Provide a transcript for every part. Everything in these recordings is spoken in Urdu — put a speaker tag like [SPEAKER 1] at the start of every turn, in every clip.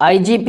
[SPEAKER 1] IGP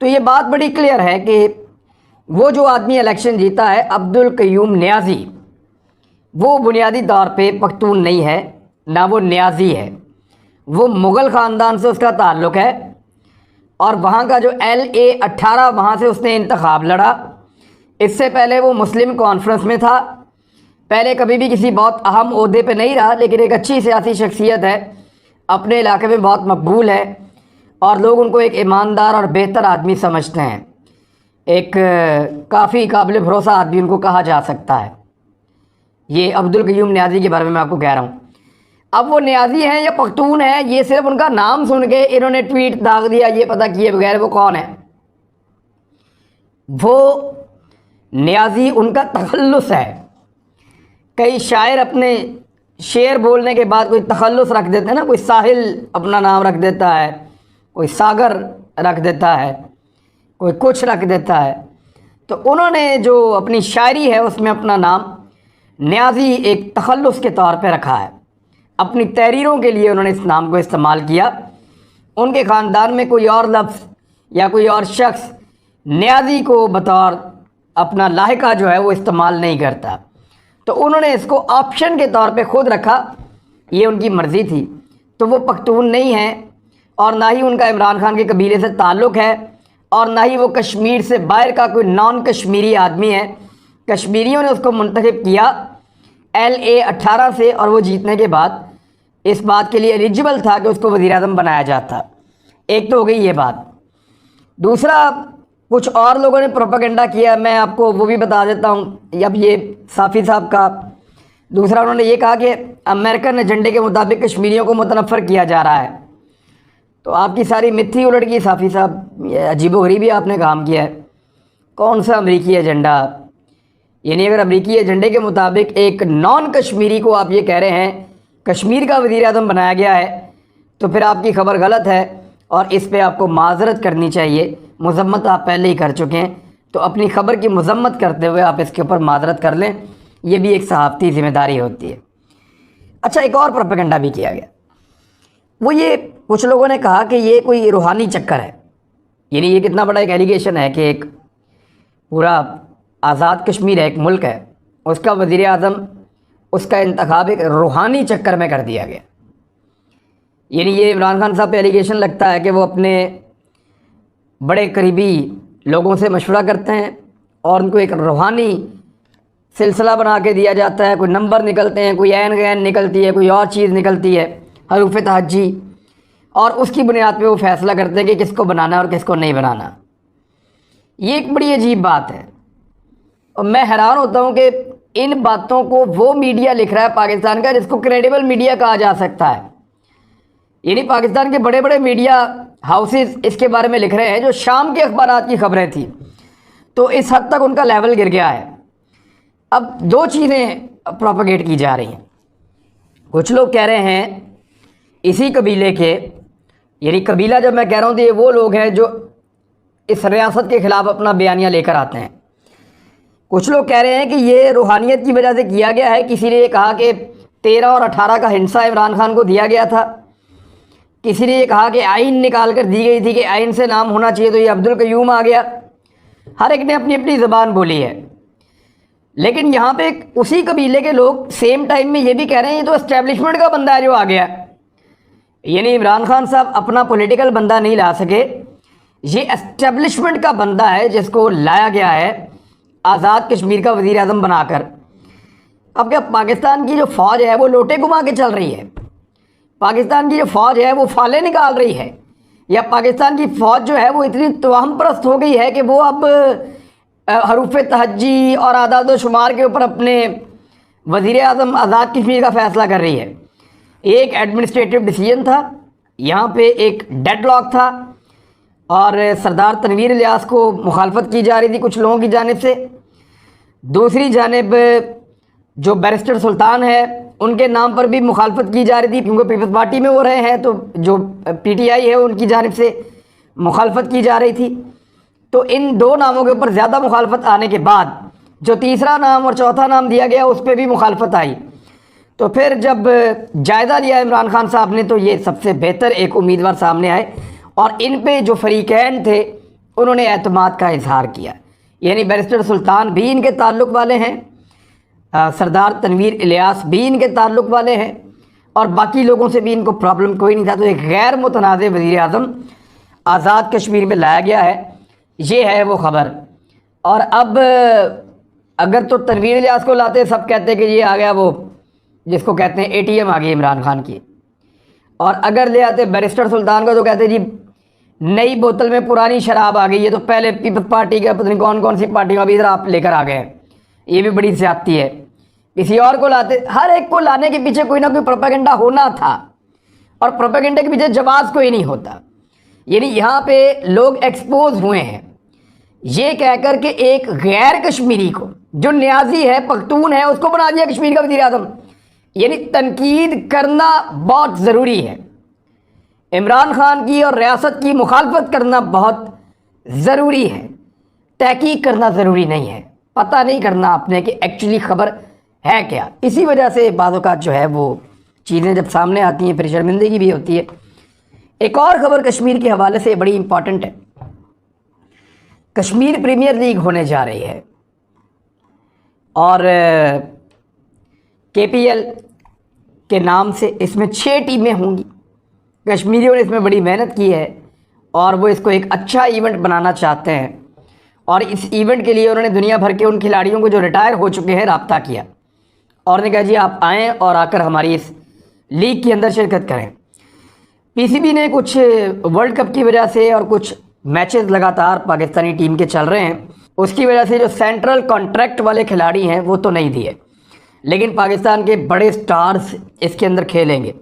[SPEAKER 1] تو یہ بات بڑی کلیئر ہے کہ وہ جو آدمی الیکشن جیتا ہے عبدالقیوم نیازی، وہ بنیادی طور پہ پختون نہیں ہے، نہ وہ نیازی ہے، وہ مغل خاندان سے اس کا تعلق ہے، اور وہاں کا جو LA18 وہاں سے اس نے انتخاب لڑا۔ اس سے پہلے وہ مسلم کانفرنس میں تھا، پہلے کبھی بھی کسی بہت اہم عہدے پہ نہیں رہا، لیکن ایک اچھی سیاسی شخصیت ہے، اپنے علاقے میں بہت مقبول ہے، اور لوگ ان کو ایک ایماندار اور بہتر آدمی سمجھتے ہیں، ایک کافی قابل بھروسہ آدمی ان کو کہا جا سکتا ہے۔ یہ عبدالقیوم نیازی کے بارے میں آپ کو کہہ رہا ہوں۔ اب وہ نیازی ہیں یا پختون ہیں، یہ صرف ان کا نام سن کے انہوں نے ٹویٹ داغ دیا یہ پتہ کیے بغیر وہ کون ہے۔ وہ نیازی ان کا تخلص ہے۔ کئی شاعر اپنے شعر بولنے کے بعد کوئی تخلص رکھ دیتے ہیں نا، کوئی ساحل اپنا نام رکھ دیتا ہے، کوئی ساگر رکھ دیتا ہے، کوئی کچھ رکھ دیتا ہے، تو انہوں نے جو اپنی شاعری ہے اس میں اپنا نام نیازی ایک تخلص کے طور پہ رکھا ہے۔ اپنی تحریروں کے لیے انہوں نے اس نام کو استعمال کیا۔ ان کے خاندان میں کوئی اور لفظ یا کوئی اور شخص نیازی کو بطور اپنا لاحقہ جو ہے وہ استعمال نہیں کرتا، تو انہوں نے اس کو آپشن کے طور پہ خود رکھا، یہ ان کی مرضی تھی۔ تو وہ پختون نہیں ہیں، اور نہ ہی ان کا عمران خان کے قبیلے سے تعلق ہے، اور نہ ہی وہ کشمیر سے باہر کا کوئی نان کشمیری آدمی ہے۔ کشمیریوں نے اس کو منتخب کیا LA18 سے، اور وہ جیتنے کے بعد اس بات کے لیے ایلیجبل تھا کہ اس کو وزیر اعظم بنایا جاتا۔ ایک تو ہو گئی یہ بات۔ دوسرا، کچھ اور لوگوں نے پروپیگنڈا کیا، میں آپ کو وہ بھی بتا دیتا ہوں۔ اب یہ صافی صاحب کا دوسرا، انہوں نے یہ کہا کہ امریکن ایجنڈے کے مطابق کشمیریوں کو متنفر کیا جا رہا ہے۔ تو آپ کی ساری متھی الٹ گئی صافی صاحب، یہ عجیب و غریب ہی آپ نے کام کیا ہے۔ کون سا امریکی ایجنڈا؟ یعنی اگر امریکی ایجنڈے کے مطابق ایک نان کشمیری کو آپ یہ کہہ رہے ہیں کشمیر کا وزیر اعظم بنایا گیا ہے، تو پھر آپ کی خبر غلط ہے، اور اس پہ آپ کو معذرت کرنی چاہیے۔ مذمت آپ پہلے ہی کر چکے ہیں، تو اپنی خبر کی مذمت کرتے ہوئے آپ اس کے اوپر معذرت کر لیں، یہ بھی ایک صحافتی ذمہ داری ہوتی ہے۔ اچھا، ایک اور پروپیگنڈا بھی کیا گیا، وہ یہ کچھ لوگوں نے کہا کہ یہ کوئی روحانی چکر ہے۔ یعنی یہ کتنا بڑا ایک ایلیگیشن ہے کہ ایک پورا آزاد کشمیر ہے، ایک ملک ہے، اس کا وزیر اعظم، اس کا انتخاب ایک روحانی چکر میں کر دیا گیا۔ یعنی یہ عمران خان صاحب پہ ایلیگیشن لگتا ہے کہ وہ اپنے بڑے قریبی لوگوں سے مشورہ کرتے ہیں، اور ان کو ایک روحانی سلسلہ بنا کے دیا جاتا ہے، کوئی نمبر نکلتے ہیں، کوئی عین غین نکلتی ہے، کوئی اور چیز نکلتی ہے، حروف تہجی، اور اس کی بنیاد پہ وہ فیصلہ کرتے ہیں کہ کس کو بنانا ہے اور کس کو نہیں بنانا۔ یہ ایک بڑی عجیب بات ہے، اور میں حیران ہوتا ہوں کہ ان باتوں کو وہ میڈیا لکھ رہا ہے پاکستان کا جس کو کریڈیبل میڈیا کہا جا سکتا ہے۔ یعنی پاکستان کے بڑے بڑے میڈیا ہاؤسز اس کے بارے میں لکھ رہے ہیں جو شام کے اخبارات کی خبریں تھیں، تو اس حد تک ان کا لیول گر گیا ہے۔ اب دو چیزیں پروپیگیٹ کی جا رہی ہیں۔ کچھ لوگ کہہ رہے ہیں اسی قبیلے کے، یعنی قبیلہ جب میں کہہ رہا ہوں تو یہ وہ لوگ ہیں جو اس ریاست کے خلاف اپنا بیانیہ لے کر آتے ہیں۔ کچھ لوگ کہہ رہے ہیں کہ یہ روحانیت کی وجہ سے کیا گیا ہے۔ کسی نے یہ کہا کہ 13 اور 18 کا ہندسہ عمران خان کو دیا گیا تھا، کسی نے یہ کہا کہ آئین نکال کر دی گئی تھی کہ آئین سے نام ہونا چاہیے، تو یہ عبدالقیوم آ گیا۔ ہر ایک نے اپنی اپنی زبان بولی ہے، لیکن یہاں پہ اسی قبیلے کے لوگ سیم ٹائم میں یہ بھی کہہ رہے ہیں یہ تو اسٹیبلشمنٹ کا بندہ ہے جو آ گیا۔ یعنی عمران خان صاحب اپنا پولیٹیکل بندہ نہیں لا سکے، یہ اسٹیبلشمنٹ کا بندہ ہے جس کو لایا گیا ہے آزاد کشمیر کا وزیر اعظم بنا کر۔ اب کیا پاکستان کی جو فوج ہے وہ لوٹے گھما کے چل رہی ہے؟ پاکستان کی جو فوج ہے وہ فالے نکال رہی ہے؟ یا پاکستان کی فوج جو ہے وہ اتنی توہم پرست ہو گئی ہے کہ وہ اب حروف تہجی اور اعداد و شمار کے اوپر اپنے وزیر اعظم آزاد کشمیر کا فیصلہ کر رہی ہے؟ ایک ایڈمنسٹریٹو ڈیسیجن تھا، یہاں پہ ایک ڈیڈ لاک تھا، اور سردار تنویر الیاس کو مخالفت کی جا رہی تھی کچھ لوگوں کی جانب سے۔ دوسری جانب جو بیرسٹر سلطان ہے ان کے نام پر بھی مخالفت کی جا رہی تھی، کیونکہ پیپلز پارٹی میں وہ رہے ہیں، تو جو PTI ہے ان کی جانب سے مخالفت کی جا رہی تھی۔ تو ان دو ناموں کے اوپر زیادہ مخالفت آنے کے بعد جو تیسرا نام اور چوتھا نام دیا گیا اس پہ بھی مخالفت آئی۔ تو پھر جب جائزہ لیا عمران خان صاحب نے تو یہ سب سے بہتر ایک امیدوار سامنے آئے، اور ان پہ جو فریقین تھے انہوں نے اعتماد کا اظہار کیا، یعنی بیرسٹر سلطان بھی ان کے تعلق والے ہیں، سردار تنویر الیاس بھی ان کے تعلق والے ہیں، اور باقی لوگوں سے بھی ان کو پرابلم کوئی نہیں تھا۔ تو ایک غیر متنازع وزیر اعظم آزاد کشمیر میں لایا گیا ہے، یہ ہے وہ خبر۔ اور اب اگر تو تنویر الیاس کو لاتے، سب کہتے کہ یہ آ گیا وہ جس کو کہتے ہیں اے ٹی ایم آ گئی عمران خان کی، اور اگر لے آتے بیرسٹر سلطان کو تو کہتے جی نئی بوتل میں پرانی شراب آ گئی ہے، تو پہلے پیپلز پارٹی کا پتہ نہیں کون کون سی پارٹی کا بھی ادھر آپ لے کر آ گئے ہیں، یہ بھی بڑی زیادتی ہے۔ کسی اور کو لاتے، ہر ایک کو لانے کے پیچھے کوئی نہ کوئی پروپیگنڈا ہونا تھا، اور پروپیگنڈے کے پیچھے جواز کوئی نہیں ہوتا۔ یعنی یہاں پہ لوگ ایکسپوز ہوئے ہیں یہ کہہ کر کہ ایک غیر کشمیری کو جو نیازی ہے، پختون ہے، اس کو بنا دیا کشمیر کا وزیر اعظم۔ یعنی تنقید کرنا بہت ضروری ہے، عمران خان کی اور ریاست کی مخالفت کرنا بہت ضروری ہے، تحقیق کرنا ضروری نہیں ہے، پتہ نہیں کرنا آپ نے کہ ایکچولی خبر ہے کیا۔ اسی وجہ سے بعض اوقات جو ہے وہ چیزیں جب سامنے آتی ہیں پھر شرمندگی بھی ہوتی ہے۔ ایک اور خبر کشمیر کے حوالے سے بڑی امپورٹنٹ ہے، کشمیر پریمیئر لیگ ہونے جا رہی ہے، اور کے پی ایل کے نام سے اس میں 6 ٹیمیں ہوں گی۔ کشمیریوں نے اس میں بڑی محنت کی ہے اور وہ اس کو ایک اچھا ایونٹ بنانا چاہتے ہیں، اور اس ایونٹ کے لیے انہوں نے دنیا بھر کے ان کھلاڑیوں کو جو ریٹائر ہو چکے ہیں رابطہ کیا، اور نے کہا جی آپ آئیں اور آ کر ہماری اس لیگ کے اندر شرکت کریں۔ پی سی بی نے کچھ ورلڈ کپ کی وجہ سے اور کچھ میچز لگاتار پاکستانی ٹیم کے چل رہے ہیں، اس کی وجہ سے جو سینٹرل کانٹریکٹ والے کھلاڑی ہیں وہ تو نہیں دیے، لیکن پاکستان کے بڑے سٹارز اس کے اندر کھیلیں گے،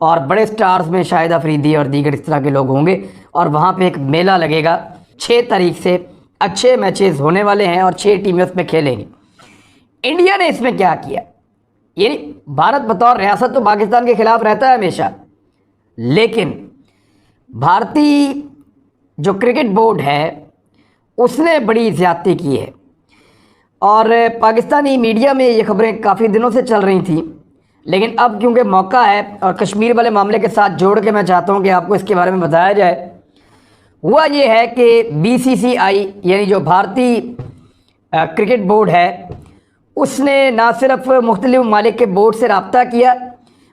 [SPEAKER 1] اور بڑے سٹارز میں شاہد افریدی اور دیگر اس طرح کے لوگ ہوں گے، اور وہاں پہ ایک میلہ لگے گا 6 تاریخ سے، اچھے میچز ہونے والے ہیں اور 6 ٹیمیں اس میں کھیلیں گی۔ انڈیا نے اس میں کیا کیا، یعنی بھارت بطور ریاست تو پاکستان کے خلاف رہتا ہے ہمیشہ، لیکن بھارتی جو کرکٹ بورڈ ہے اس نے بڑی زیادتی کی ہے، اور پاکستانی میڈیا میں یہ خبریں کافی دنوں سے چل رہی تھیں، لیکن اب کیونکہ موقع ہے اور کشمیر والے معاملے کے ساتھ جوڑ کے میں چاہتا ہوں کہ آپ کو اس کے بارے میں بتایا جائے۔ ہوا یہ ہے کہ بی سی سی آئی یعنی جو بھارتی کرکٹ بورڈ ہے اس نے نہ صرف مختلف ممالک کے بورڈ سے رابطہ کیا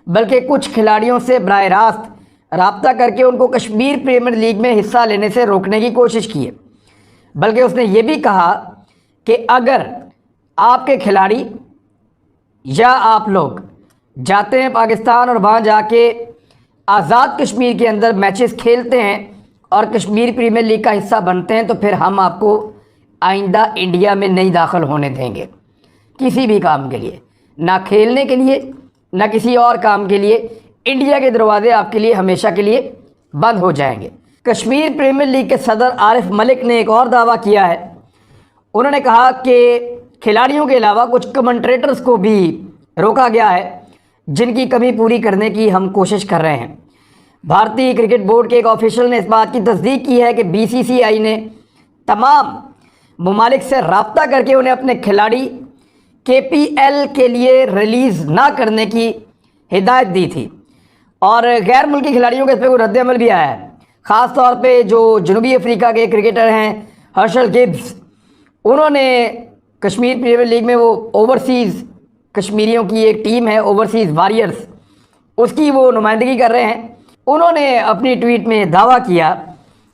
[SPEAKER 1] بلکہ کچھ کھلاڑیوں سے براہ راست رابطہ کر کے ان کو کشمیر پریمیئر لیگ میں حصہ لینے سے روکنے کی کوشش کی ہے، بلکہ اس نے یہ بھی کہا کہ اگر آپ کے کھلاڑی یا آپ لوگ جاتے ہیں پاکستان اور وہاں جا کے آزاد کشمیر کے اندر میچز کھیلتے ہیں اور کشمیر پریمیئر لیگ کا حصہ بنتے ہیں تو پھر ہم آپ کو آئندہ انڈیا میں نہیں داخل ہونے دیں گے کسی بھی کام کے لیے، نہ کھیلنے کے لیے نہ کسی اور کام کے لیے۔ انڈیا کے دروازے آپ کے لیے ہمیشہ کے لیے بند ہو جائیں گے۔ کشمیر پریمیئر لیگ کے صدر عارف ملک نے ایک اور دعویٰ کیا ہے، انہوں نے کہا کہ کھلاڑیوں کے علاوہ کچھ کمنٹریٹرز کو بھی روکا گیا ہے جن کی کمی پوری کرنے کی ہم کوشش کر رہے ہیں۔ بھارتی کرکٹ بورڈ کے ایک آفیشل نے اس بات کی تصدیق کی ہے کہ بی سی سی آئی نے تمام ممالک سے رابطہ کر کے انہیں اپنے کھلاڑی کے پی ایل کے لیے ریلیز نہ کرنے کی ہدایت دی تھی، اور غیر ملکی کھلاڑیوں کے اس پہ کوئی رد عمل بھی آیا ہے، خاص طور پہ جو جنوبی افریقہ کے کرکٹر ہیں ہرشل گبز، انہوں نے کشمیر پریمیئر لیگ میں وہ اوورسیز کشمیریوں کی ایک ٹیم ہے اوورسیز واریئرز، اس کی وہ نمائندگی کر رہے ہیں۔ انہوں نے اپنی ٹویٹ میں دعویٰ کیا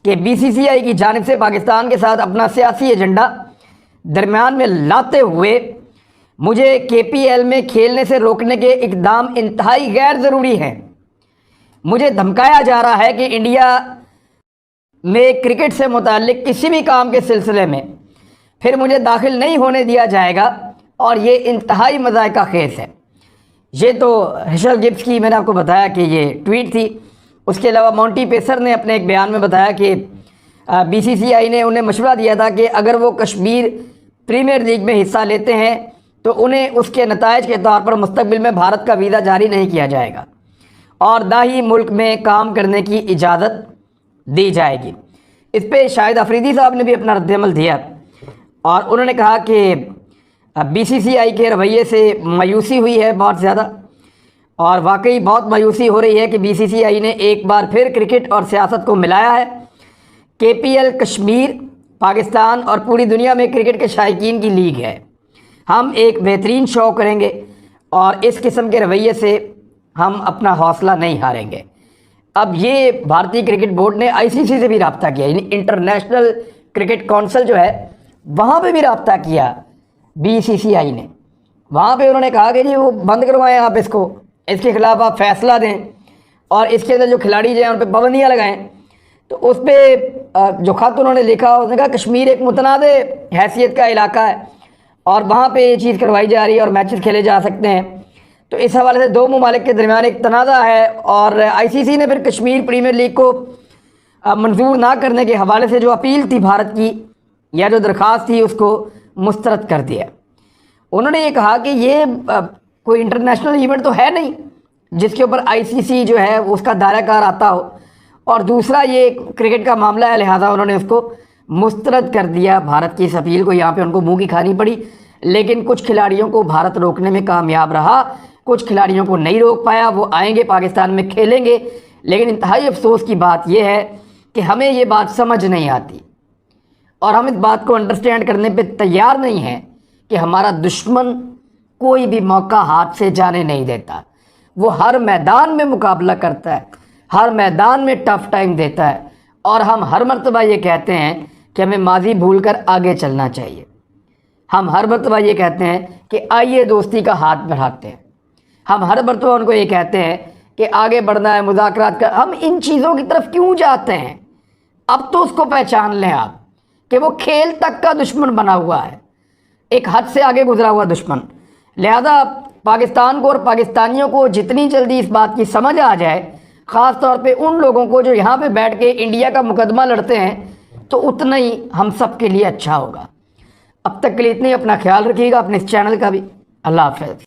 [SPEAKER 1] کہ بی سی سی آئی کی جانب سے پاکستان کے ساتھ اپنا سیاسی ایجنڈا درمیان میں لاتے ہوئے مجھے کے پی ایل میں کھیلنے سے روکنے کے اقدام انتہائی غیر ضروری ہیں۔ مجھے دھمکایا جا رہا ہے کہ انڈیا میں کرکٹ سے متعلق کسی بھی کام کے سلسلے میں پھر مجھے داخل نہیں ہونے دیا جائے گا، اور یہ انتہائی مضحکہ خیز ہے۔ یہ تو ہرشل گبز کی میں نے آپ کو بتایا کہ یہ ٹویٹ تھی۔ اس کے علاوہ مونٹی پیسر نے اپنے ایک بیان میں بتایا کہ بی سی سی آئی نے انہیں مشورہ دیا تھا کہ اگر وہ کشمیر پریمیئر لیگ میں حصہ لیتے ہیں تو انہیں اس کے نتائج کے طور پر مستقبل میں بھارت کا ویزا جاری نہیں کیا جائے گا اور نہ ہی ملک میں کام کرنے کی اجازت دی جائے گی۔ اس پہ شاہد افریدی صاحب نے بھی اپنا رد عمل دیا، اور انہوں نے کہا کہ بی سی سی آئی کے رویے سے مایوسی ہوئی ہے بہت زیادہ، اور واقعی بہت مایوسی ہو رہی ہے کہ بی سی سی آئی نے ایک بار پھر کرکٹ اور سیاست کو ملایا ہے۔ KPL کشمیر پاکستان اور پوری دنیا میں کرکٹ کے شائقین کی لیگ ہے. ہم ایک بہترین شو کریں گے اور اس قسم کے رویے سے ہم اپنا حوصلہ نہیں ہاریں گے. اب یہ بھارتی کرکٹ بورڈ نے ICC سے بھی رابطہ کیا, یعنی انٹرنیشنل کرکٹ کونسل جو ہے وہاں پہ بھی رابطہ کیا BCCI نے. وہاں پہ انہوں نے کہا کہ جی وہ بند کروائیں آپ اس کے خلاف آپ فیصلہ دیں اور اس کے اندر جو کھلاڑی جو ہیں ان پہ پابندیاں لگائیں. تو اس پہ جو خط انہوں نے لکھا اس نے کہا کشمیر ایک متنازع حیثیت کا علاقہ ہے اور وہاں پہ یہ چیز کروائی جا رہی ہے اور میچز کھیلے جا سکتے ہیں. تو اس حوالے سے دو ممالک کے درمیان ایک تنازع ہے اور ICC نے پھر کشمیر پریمیئر لیگ کو منظور نہ کرنے کے حوالے سے جو اپیل تھی بھارت کی یا جو درخواست تھی اس کو مسترد کر دیا. انہوں نے یہ کہا کہ یہ کوئی انٹرنیشنل ایونٹ تو ہے نہیں جس کے اوپر ICC جو ہے اس کا دائرہ کار آتا ہو, اور دوسرا یہ کرکٹ کا معاملہ ہے, لہٰذا انہوں نے اس کو مسترد کر دیا. بھارت کی اس اپیل کو یہاں پہ ان کو منہ کی کھانی پڑی, لیکن کچھ کھلاڑیوں کو بھارت روکنے میں کامیاب رہا, کچھ کھلاڑیوں کو نہیں روک پایا. وہ آئیں گے پاکستان میں کھیلیں گے, لیکن انتہائی افسوس کی بات یہ ہے کہ ہمیں یہ بات سمجھ نہیں آتی اور ہم اس بات کو انڈرسٹینڈ کرنے پہ تیار نہیں ہیں کہ ہمارا دشمن کوئی بھی موقع ہاتھ سے جانے نہیں دیتا. وہ ہر میدان میں مقابلہ کرتا ہے, ہر میدان میں ٹف ٹائم دیتا ہے, اور ہم ہر مرتبہ یہ کہتے ہیں کہ ہمیں ماضی بھول کر آگے چلنا چاہیے. ہم ہر مرتبہ یہ کہتے ہیں کہ آئیے دوستی کا ہاتھ بڑھاتے ہیں. ہم ہر مرتبہ ان کو یہ کہتے ہیں کہ آگے بڑھنا ہے, مذاکرات کا. ہم ان چیزوں کی طرف کیوں جاتے ہیں؟ اب تو اس کو پہچان لیں آپ کہ وہ کھیل تک کا دشمن بنا ہوا ہے, ایک حد سے آگے گزرا ہوا دشمن. لہذا پاکستان کو اور پاکستانیوں کو جتنی جلدی اس بات کی سمجھ آ جائے, خاص طور پہ ان لوگوں کو جو یہاں پہ بیٹھ کے انڈیا کا مقدمہ لڑتے ہیں, تو اتنا ہی ہم سب کے لیے اچھا ہوگا. اب تک کے لیے اتنے, اپنا خیال رکھیے گا, اپنے اس چینل کا بھی. اللہ حافظ.